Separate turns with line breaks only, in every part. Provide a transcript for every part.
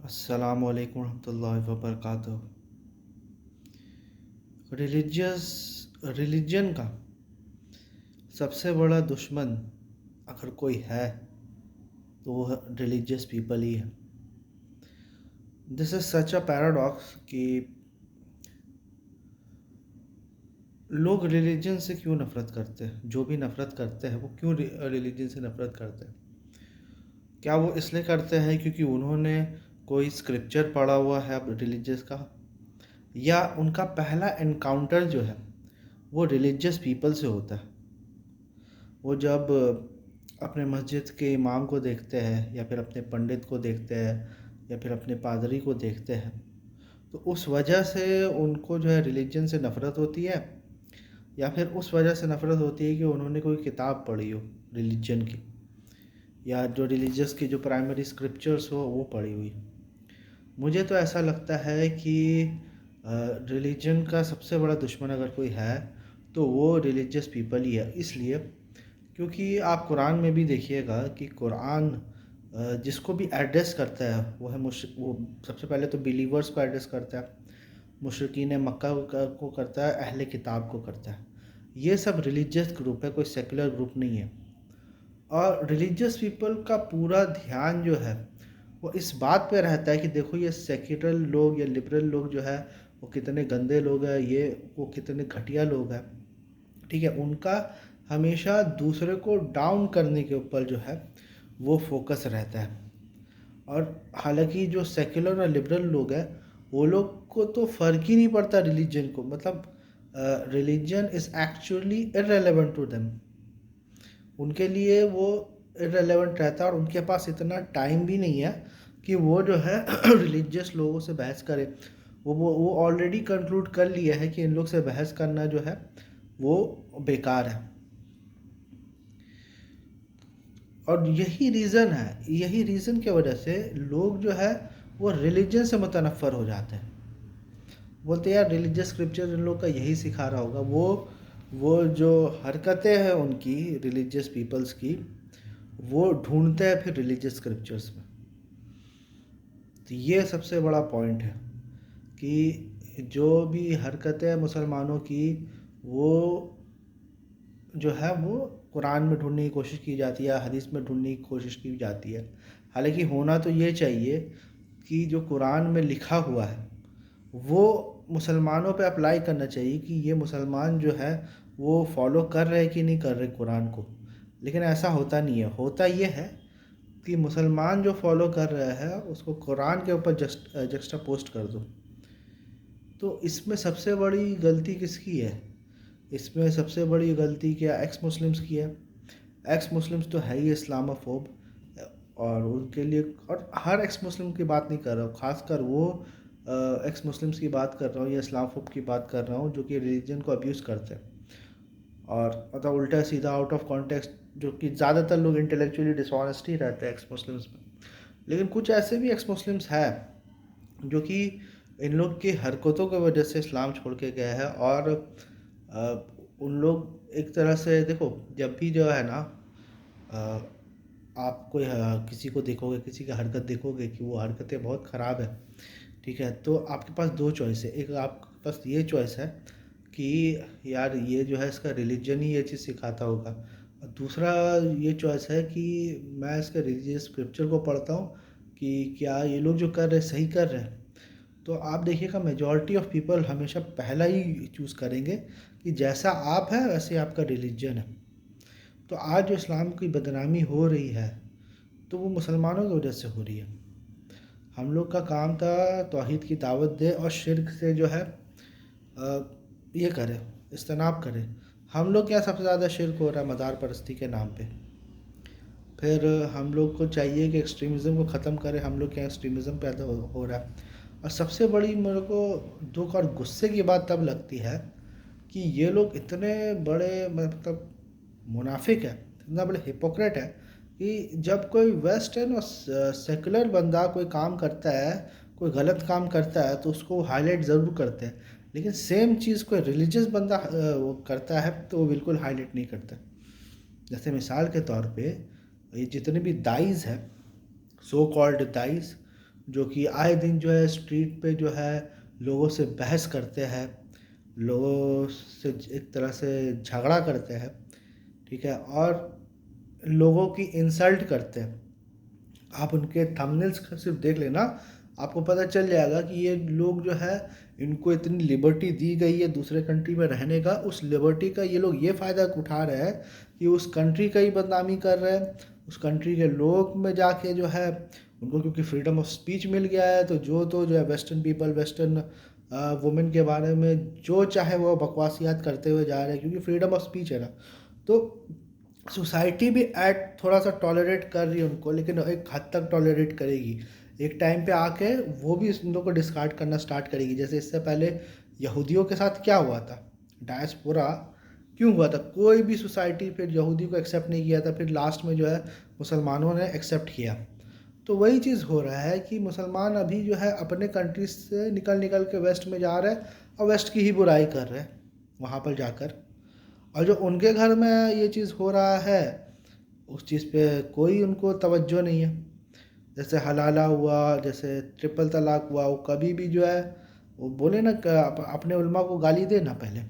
अस्सलामु अलैकुम रहमतुल्लाहि व बरकातुहू। रिलीजन का सबसे बड़ा दुश्मन अगर कोई है तो वो रिलीजियस पीपल ही है। This is such a paradox कि लोग रिलीजन से क्यों नफ़रत करते हैं। जो भी नफ़रत करते हैं वो क्यों रिलीजन से नफ़रत करते हैं। क्या वो इसलिए करते हैं क्योंकि उन्होंने कोई स्क्रिप्चर पढ़ा हुआ है रिलीजियस का, या उनका पहला एनकाउंटर जो है वो रिलीजियस पीपल से होता है। वो जब अपने मस्जिद के इमाम को देखते हैं या फिर अपने पंडित को देखते हैं या फिर अपने पादरी को देखते हैं, तो उस वजह से उनको जो है रिलीजन से नफ़रत होती है, या फिर उस वजह से नफ़रत होती है कि उन्होंने कोई किताब पढ़ी हो रिलीजन की, या जो रिलीजियस की जो प्राइमरी स्क्रिप्चर्स हो वो पढ़ी हुई। मुझे तो ऐसा लगता है कि रिलीजन का सबसे बड़ा दुश्मन अगर कोई है तो वो रिलीजियस पीपल ही है। इसलिए क्योंकि आप कुरान में भी देखिएगा कि कुरान जिसको भी एड्रेस करता है वो सबसे पहले तो बिलीवर्स को एड्रेस करता है, मुशरिकीन मक्का को करता है, अहले किताब को करता है। ये सब रिलीजियस ग्रुप है, कोई सेकुलर ग्रुप नहीं है। और रिलीजियस पीपल का पूरा ध्यान जो है वो इस बात पे रहता है कि देखो ये सेक्युलर लोग या लिबरल लोग जो है वो कितने गंदे लोग हैं, वो कितने घटिया लोग हैं। ठीक है, उनका हमेशा दूसरे को डाउन करने के ऊपर जो है वो फोकस रहता है। और हालांकि जो सेक्युलर और लिबरल लोग हैं वो लोग को तो फ़र्क ही नहीं पड़ता रिलीजन को, मतलब religion is actually irrelevant to them. उनके लिए वो इररेलेवेंट रहता है और उनके पास इतना टाइम भी नहीं है कि वो जो है रिलीजियस लोगों से बहस करे। वो ऑलरेडी कंक्लूड कर लिया है कि इन लोग से बहस करना जो है वो बेकार है। और यही रीज़न की वजह से लोग जो है वो रिलीजन से मुतनफ़र हो जाते हैं। बोलते हैं यार रिलीजियस स्क्रिप्चर इन लोग का यही सिखा रहा होगा। वो जो हरकतें हैं उनकी रिलीजियस पीपल्स की, वो ढूंढते हैं फिर रिलीजियस स्क्रिप्चर्स में। तो ये सबसे बड़ा पॉइंट है कि जो भी हरकतें हैं मुसलमानों की, वो जो है वो कुरान में ढूंढने की कोशिश की जाती है, हदीस में ढूंढने की कोशिश की जाती है। हालांकि होना तो ये चाहिए कि जो कुरान में लिखा हुआ है वो मुसलमानों पे अप्लाई करना चाहिए कि ये मुसलमान जो है वो फॉलो कर रहे कि नहीं कर रहे कुरान को। लेकिन ऐसा होता नहीं है। होता ये है कि मुसलमान जो फॉलो कर रहा है उसको कुरान के ऊपर जस्टा पोस्ट कर दो। तो इसमें सबसे बड़ी गलती किसकी है? इसमें सबसे बड़ी गलती क्या एक्स मुस्लिम्स की है। एक्स मुस्लिम्स तो है ही इस्लामोफोब, और उनके लिए, और हर एक्स मुस्लिम की बात नहीं कर रहा हूँ, खासकर वो एक्स मुस्लिम्स की बात कर रहा हूँ या इस्लामोफोब की बात कर रहा हूँ जो कि रिलीजन को अब्यूज़ करते हैं। और मतलब उल्टा सीधा आउट ऑफ कॉन्टेक्स्ट, जो कि ज़्यादातर लोग इंटेलेक्चुअली डिसऑनेस्ट ही रहते हैं एक्स मुस्लिम्स में। लेकिन कुछ ऐसे भी एक्स मुस्लिम्स हैं जो कि इन लोग की हरकतों की वजह से इस्लाम छोड़ के गए हैं। और उन लोग एक तरह से देखो, जब भी जो है ना आप कोई किसी को देखोगे, किसी की हरकत देखोगे कि वो हरकतें बहुत ख़राब है, ठीक है, तो आपके पास दो चॉइस है। एक आपके पास ये चॉइस है कि यार ये जो है इसका रिलीजन ही ये चीज़ सिखाता होगा, और दूसरा ये चॉइस है कि मैं इसका रिलीजियस स्क्रिप्चर को पढ़ता हूँ कि क्या ये लोग जो कर रहे हैं सही कर रहे हैं। तो आप देखिएगा मेजॉरिटी ऑफ पीपल हमेशा पहला ही चूज़ करेंगे कि जैसा आप है वैसे आपका रिलीजन है। तो आज जो इस्लाम की बदनामी हो रही है तो वो मुसलमानों की वजह से हो रही है। हम लोग का काम था तौहीद की दावत दे और शिर्क से जो है ये करें, इज्तनाब करें। हम लोग क्या सबसे ज़्यादा शिर्क हो रहा है मज़ार परस्ती के नाम पे। फिर हम लोग को चाहिए कि एक्सट्रीमिज़म को ख़त्म करें, हम लोग क्या एक्सट्रीमिज़म पैदा हो रहा है। और सबसे बड़ी मेरे को दुख और गुस्से की बात तब लगती है कि ये लोग इतने बड़े मतलब मुनाफिक है, इतना बड़े हिपोक्रेट है कि जब कोई वेस्टर्न और सेकुलर बंदा कोई काम करता है, कोई गलत काम करता है तो उसको हाईलाइट ज़रूर करते हैं। लेकिन सेम चीज़ कोई रिलीजियस बंदा वो करता है तो वो बिल्कुल हाईलाइट नहीं करता। जैसे मिसाल के तौर पे ये जितने भी दाइज हैं, सो कॉल्ड दाइज, जो कि आए दिन जो है स्ट्रीट पे जो है लोगों से बहस करते हैं, लोगों से एक तरह से झगड़ा करते हैं, ठीक है, और लोगों की इंसल्ट करते हैं। आप उनके थंबनेल्स सिर्फ देख लेना, आपको पता चल जाएगा कि ये लोग जो है इनको इतनी लिबर्टी दी गई है दूसरे कंट्री में रहने का, उस लिबर्टी का ये लोग ये फ़ायदा उठा रहे हैं कि उस कंट्री का ही बदनामी कर रहे हैं। उस कंट्री के लोग में जाके जो है उनको, क्योंकि फ्रीडम ऑफ स्पीच मिल गया है, तो जो है वेस्टर्न पीपल, वेस्टर्न वुमेन के बारे में जो चाहे वो बकवासियात करते हुए जा रहे हैं, क्योंकि फ्रीडम ऑफ स्पीच है ना। तो सोसाइटी भी थोड़ा सा टॉलरेट कर रही है उनको, लेकिन एक हद तक टॉलरेट करेगी। एक टाइम पे आके वो भी उन लोगों को डिस्कार्ड करना स्टार्ट करेगी। जैसे इससे पहले यहूदियों के साथ क्या हुआ था, डायस्पोरा क्यों हुआ था, कोई भी सोसाइटी फिर यहूदी को एक्सेप्ट नहीं किया था, फिर लास्ट में जो है मुसलमानों ने एक्सेप्ट किया। तो वही चीज़ हो रहा है कि मुसलमान अभी जो है अपने कंट्री से निकल निकल के वेस्ट में जा रहे हैं और वेस्ट की ही बुराई कर रहे हैं वहाँ पर जाकर। और जो उनके घर में ये चीज़ हो रहा है उस चीज़ पे कोई उनको तवज्जो नहीं है। जैसे हलाला हुआ, जैसे ट्रिपल तलाक हुआ, वो कभी भी जो है वो बोले ना अपने उल्मा को गाली दे ना पहले।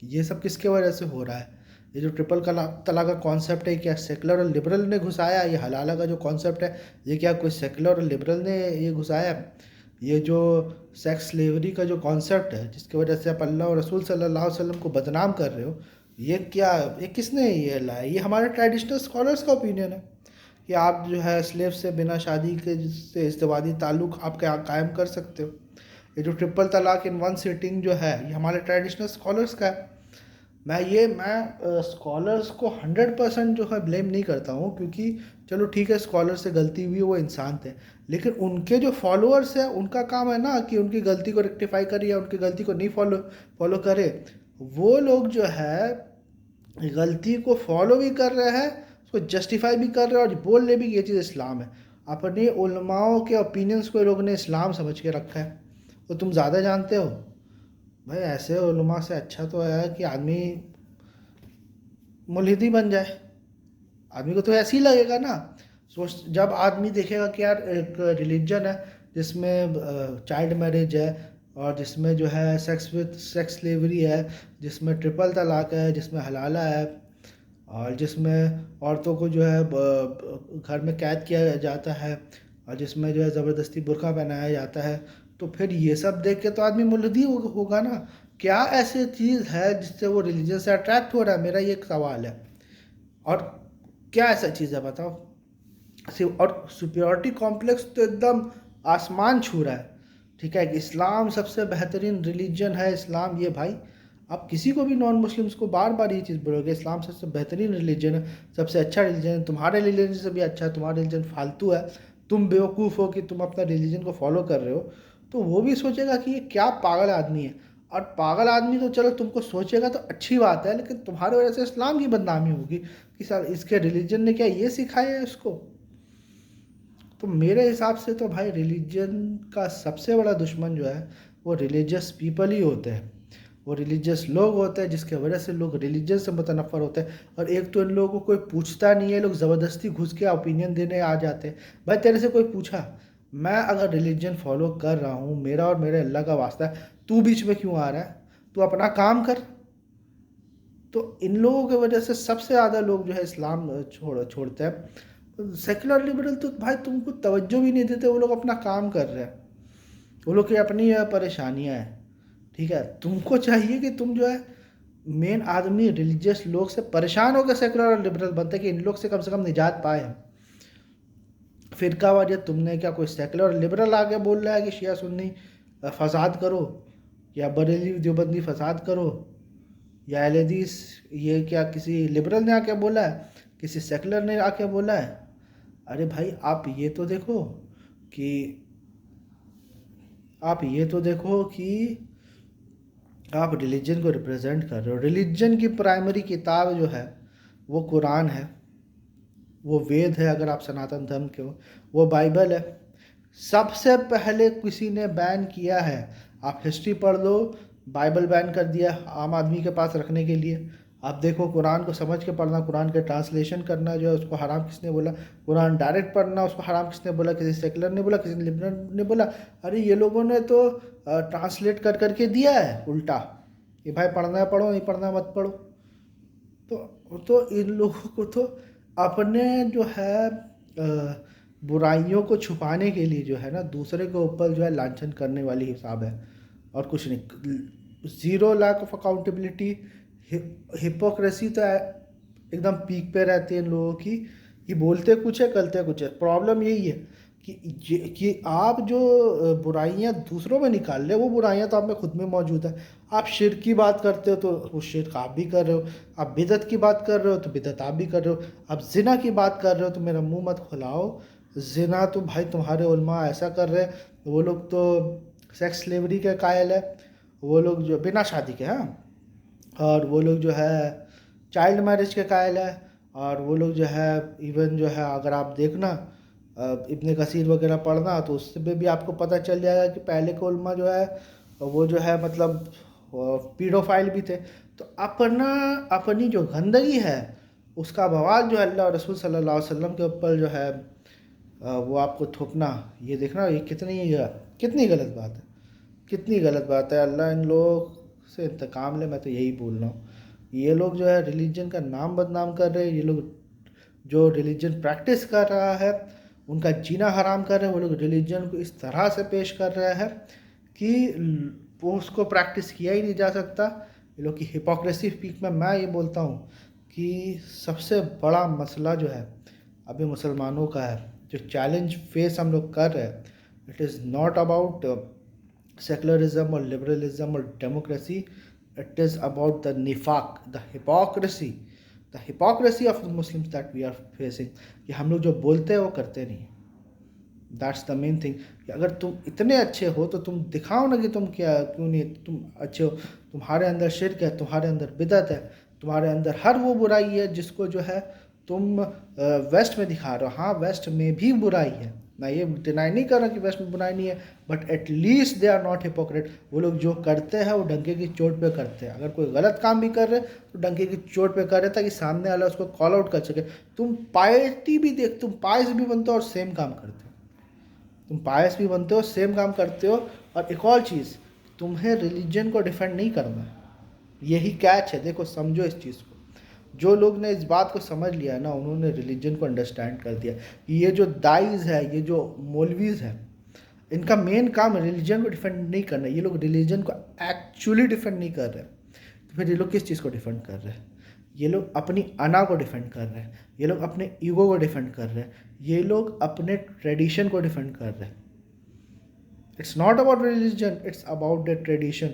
ये सब किसके वजह से हो रहा है? ये जो ट्रिपल तलाक का कॉन्सेप्ट है, क्या सेकुलर और लिबरल ने घुसाया? ये हलाला का जो कॉन्सेप्ट है, ये क्या कोई सेकुलर और लिबरल ने ये घुसाया? ये जो सेक्स स्लेवरी का जो कॉन्सेप्ट है, जिसकी वजह से आप अल्लाह और रसूल सल्लल्लाहु अलैहि वसल्लम को बदनाम कर रहे हो, ये किसने ये लाया? ये हमारे ट्रेडिशनल स्कॉलर्स का ओपिनियन है कि आप जो है स्लेव से बिना शादी के से इज़्तिवाजी ताल्लुक़ आप क्या कायम कर सकते हो। ये जो ट्रिपल तलाक इन वन सिटिंग जो है, ये हमारे ट्रेडिशनल स्कॉलर्स का है। मैं स्कॉलर्स को 100% जो है ब्लेम नहीं करता हूँ, क्योंकि चलो ठीक है, स्कॉलर से गलती हुई, वो इंसान थे, लेकिन उनके जो फॉलोअर्स हैं उनका काम है ना कि उनकी गलती को रेक्टिफाई करे या उनकी गलती को नहीं फॉलो करे। वो लोग जो है गलती को फॉलो भी कर रहे हैं, उसको जस्टिफाई भी कर रहे हैं और बोल रहे भी ये चीज़ इस्लाम है। अपने उलमाओं के ओपिनियंस को लोगों ने इस्लाम समझ के रखा है। तो तुम ज़्यादा जानते हो भाई, ऐसे उलमा से अच्छा तो है कि आदमी मुल्हिदी बन जाए। आदमी को तो ऐसे ही लगेगा ना। सोच, जब आदमी देखेगा कि यार एक रिलीजन है जिसमें चाइल्ड मैरिज है, और जिसमें जो है सेक्स स्लेवरी है, जिसमें ट्रिपल तलाक है, जिसमें हलाला है, और जिसमें औरतों को जो है घर में कैद किया जाता है, और जिसमें जो है ज़बरदस्ती बुर्का पहनाया जाता है, तो फिर ये सब देख के तो आदमी मुल्हिदी होगा ना। क्या ऐसी चीज़ है जिससे वो रिलीजन से अट्रैक्ट हो रहा है? मेरा ये एक सवाल है। और क्या ऐसा चीज़ है बताओ? सिर्फ और सुपियोरिटी कॉम्प्लेक्स तो एकदम आसमान छू रहा है। ठीक है, इस्लाम सबसे बेहतरीन रिलीजन है, इस्लाम, ये भाई आप किसी को भी नॉन मुस्लिम्स को बार बार ये चीज़ बोलोगे इस्लाम सबसे बेहतरीन रिलीजन है, सबसे अच्छा रिलीजन है, तुम्हारे रिलीजन से भी अच्छा है, तुम्हारा रिलीजन फालतू है, तुम बेवकूफ़ हो कि तुम अपना रिलीजन को फॉलो कर रहे हो, तो वो भी सोचेगा कि ये क्या पागल आदमी है। और पागल आदमी तो चलो तुमको सोचेगा तो अच्छी बात है, लेकिन तुम्हारे वजह से इस्लाम की बदनामी होगी कि सर इसके रिलीजन ने क्या ये सिखाया है इसको। तो मेरे हिसाब से तो भाई रिलीजन का सबसे बड़ा दुश्मन जो है वो रिलीजियस पीपल ही होते हैं। वो रिलीजियस लोग होते हैं जिसके वजह से लोग रिलीजन से मुतनफ़र होते हैं। और एक तो इन लोगों को कोई पूछता नहीं है, लोग ज़बरदस्ती घुस के ओपिनियन देने आ जाते हैं। भाई तेरे से कोई पूछा? मैं अगर रिलीजन फॉलो कर रहा हूँ, मेरा और मेरे अल्लाह का वास्ता है, तू बीच में क्यों आ रहा है? तू अपना काम कर। तो इन लोगों की वजह से सबसे ज़्यादा लोग जो है इस्लाम छोड़ते हैं। सेकुलर लिबरल तो भाई तुमको तवज्जो भी नहीं देते, वो लोग अपना काम कर रहे हैं, वो लोग की अपनी परेशानियां हैं। ठीक है, तुमको चाहिए कि तुम जो है मेन आदमी रिलीजियस लोग से परेशान होकर सेकुलर और लिबरल बनते हैं कि इन लोग से कम निजात पाए हम। फ़िरकावारियत तुमने क्या, कोई सेकुलर और लिबरल आगे बोल रहा है कि शिया सुन्नी फसाद करो, या बरेली देवबंदी फसाद करो, या अहले हदीस, ये क्या किसी लिबरल ने आके बोला है, किसी सेकुलर ने आके बोला है? अरे भाई आप ये तो देखो कि आप रिलीजन को रिप्रेजेंट कर रहे हो। रिलीजन की प्राइमरी किताब जो है वो कुरान है, वो वेद है अगर आप सनातन धर्म के हो, वो बाइबल है। सबसे पहले किसी ने बैन किया है, आप हिस्ट्री पढ़ लो, बाइबल बैन कर दिया आम आदमी के पास रखने के लिए। आप देखो कुरान को समझ के पढ़ना, कुरान के ट्रांसलेशन करना जो है उसको हराम किसने बोला? कुरान डायरेक्ट पढ़ना उसको हराम किसने बोला? किसी सेकुलर ने बोला, किसी लिबरल ने बोला? अरे ये लोगों ने तो ट्रांसलेट कर करके दिया है उल्टा कि भाई पढ़ना है पढ़ो, नहीं पढ़ना मत पढ़ो। तो इन लोगों को तो अपने जो है बुराइयों को छुपाने के लिए जो है ना दूसरे के ऊपर जो है लांछन करने वाली हिसाब है, और कुछ नहीं। Zero lack of accountability, hypocrisy तो एकदम पीक पे रहती है इन लोगों की। ये बोलते कुछ है करते कुछ है। प्रॉब्लम यही है कि आप जो बुराइयां दूसरों में निकाल रहे हो वो बुराइयां तो आप में खुद में मौजूद है। आप शिर्क की बात करते हो तो वो शिर्क आप भी कर रहे हो, आप बिदत की बात कर रहे हो तो बिदत आप भी कर रहे हो, आप जिना की बात कर रहे हो तो मेरा मुंह मत खुलाओ। जिना तो भाई तुम्हारे उलमा ऐसा कर रहे हैं, वो लोग तो सेक्स स्लेवरी के कायल है, वो लोग जो बिना शादी के, हाँ, और वो लोग जो है चाइल्ड मैरिज के कायल है, और वो लोग जो है इवन जो है अगर आप देखना इब्ने कसीर वगैरह पढ़ना तो उससे भी आपको पता चल जाएगा कि पहले के उलमा जो है वो जो है मतलब पीडोफाइल भी थे। तो अपना अपनी जो गंदगी है उसका बवाल जो है अल्लाह और रसूल सल्लल्लाहु अलैहि वसल्लम के ऊपर जो है वो आपको थोपना, ये देखना ये कितनी गलत बात है, कितनी गलत बात है। अल्लाह इन लोगों से इंतकाम ले, मैं तो यही बोल रहा हूँ। ये लोग जो है रिलीजन का नाम बदनाम कर रहे हैं, ये लोग जो रिलीजन प्रैक्टिस कर रहा है उनका जीना हराम कर रहे हैं। वो लोग रिलीजन को इस तरह से पेश कर रहे हैं कि वो उसको प्रैक्टिस किया ही नहीं जा सकता। ये लोग की हिपोक्रेसी पीक में मैं ये बोलता हूँ कि सबसे बड़ा मसला जो है अभी मुसलमानों का है, जो चैलेंज फेस हम लोग कर रहे हैं, it is not about secularism और लिबरलिज्म और democracy, it is about the निफाक, the hypocrisy of the Muslims that we are facing, कि हम लोग जो बोलते हैं वो करते नहीं। दैट्स द मेन थिंग कि अगर तुम इतने अच्छे हो तो तुम दिखाओ ना कि तुम क्या क्यों नहीं तुम अच्छे हो। तुम्हारे अंदर शिर्क है, तुम्हारे अंदर बिदत है, तुम्हारे अंदर हर वो बुराई है जिसको जो है तुम वेस्ट में दिखा रहे हो। हाँ, वेस्ट में भी बुराई है, मैं ये डिनाई नहीं कर रहा कि वेस्ट में बुराई नहीं है, but at least they are not hypocrite. वो लोग जो करते हैं वो डंके की चोट पे करते हैं। अगर कोई गलत काम भी कर रहे तो डंके की चोट पे कर रहे ताकि सामने वाला उसको कॉल आउट कर सके। तुम पायटी भी देख, तुम पायस भी बनते हो और सेम काम करते हो, तुम पायस भी बनते हो सेम काम करते हो। और एक और चीज़, तुम्हें रिलीजन को डिफेंड नहीं करना है, यही कैच है। देखो समझो इस चीज़ को, जो लोग ने इस बात को समझ लिया है ना उन्होंने रिलीजन को अंडरस्टैंड कर दिया। ये जो दाइज है, ये जो मौलवीज है, इनका मेन काम रिलीजन को डिफेंड नहीं करना। ये लोग रिलीजन को एक्चुअली डिफेंड नहीं कर रहे, तो फिर ये लोग किस चीज़ को डिफेंड कर रहे हैं? ये लोग अपनी अना को डिफेंड कर रहे हैं, ये लोग अपने ईगो को डिफेंड कर रहे हैं, ये लोग अपने ट्रेडिशन को डिफेंड कर रहे हैं। It's not about religion, it's about the tradition,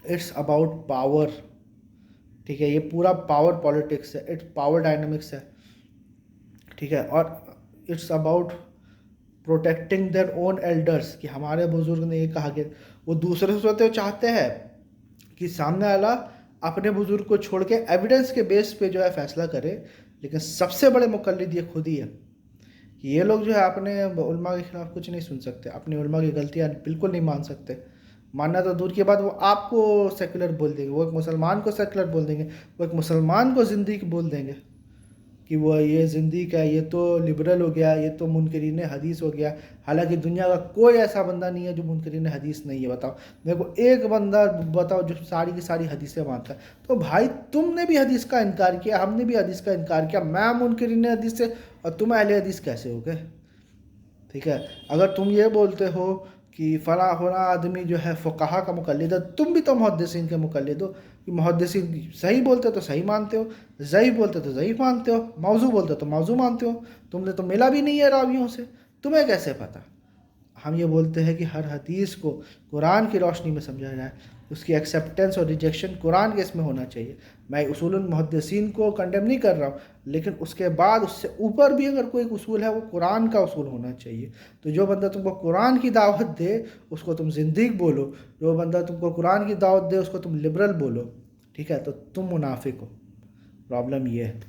it's about power. ठीक है, ये पूरा पावर पॉलिटिक्स है, इट्स पावर डायनामिक्स है। ठीक है, और it's about protecting their own elders, कि हमारे बुजुर्ग ने ये कहा कि वो दूसरे से तो चाहते हैं कि सामने वाला अपने बुजुर्ग को छोड़ के एविडेंस के बेस पे जो है फैसला करे, लेकिन सबसे बड़े मुकल्लिद ये खुद ही है कि ये लोग जो है अपने उलमा के खिलाफ कुछ नहीं सुन सकते, अपने उलमा की गलतियाँ बिल्कुल नहीं मान सकते। मानना तो दूर की बात, वो आपको सेकुलर बोल देंगे, वो एक मुसलमान को सेकुलर बोल देंगे, वो एक मुसलमान को ज़िंदगी बोल देंगे कि वो ये ज़िंदगी है, ये तो लिबरल हो गया, ये तो मुनकरीन हदीस हो गया। हालांकि दुनिया का कोई ऐसा बंदा नहीं है जो मुनकरीन हदीस नहीं है। बताओ मेरे को एक बंदा बताओ जो सारी की सारी हदीसें मानता है। तो भाई तुमने भी हदीस का इनकार किया, हमने भी हदीस का इनकार किया, मैं मुनकरीन हदीस से और तुम अहले हदीस कैसे हो गए? ठीक है, अगर तुम ये बोलते हो कि फ़ला फला आदमी जो है फ़ुक़हा का मुक़ल्लिद है, तुम भी तो मुहद्दिसीन के मुक़ल्लिद हो कि मुहद्दिसीन सही बोलते हो तो सही मानते हो, ज़ईफ़ बोलते हो तो ज़ईफ़ मानते हो, मौज़ू बोलते हो तो मौज़ू मानते हो। तुमने तो मिला भी नहीं है रावियों से, तुम्हें कैसे पता? हम ये बोलते हैं कि हर हदीस को कुरान की रोशनी में समझा जाए, उसकी एक्सेप्टेंस और रिजेक्शन कुरान के इसमें होना चाहिए। मैं उसूलुल मुहद्दिसीन को कंडेम नहीं कर रहा हूँ, लेकिन उसके बाद उससे ऊपर भी अगर कोई उसूल है वो कुरान का उसूल होना चाहिए। तो जो बंदा तुमको कुरान की दावत दे उसको तुम ज़िंदीक बोलो, जो बंदा तुमको कुरान की दावत दे उसको तुम लिबरल बोलो। ठीक है, तो तुम मुनाफिक हो। प्रॉब्लम ये है।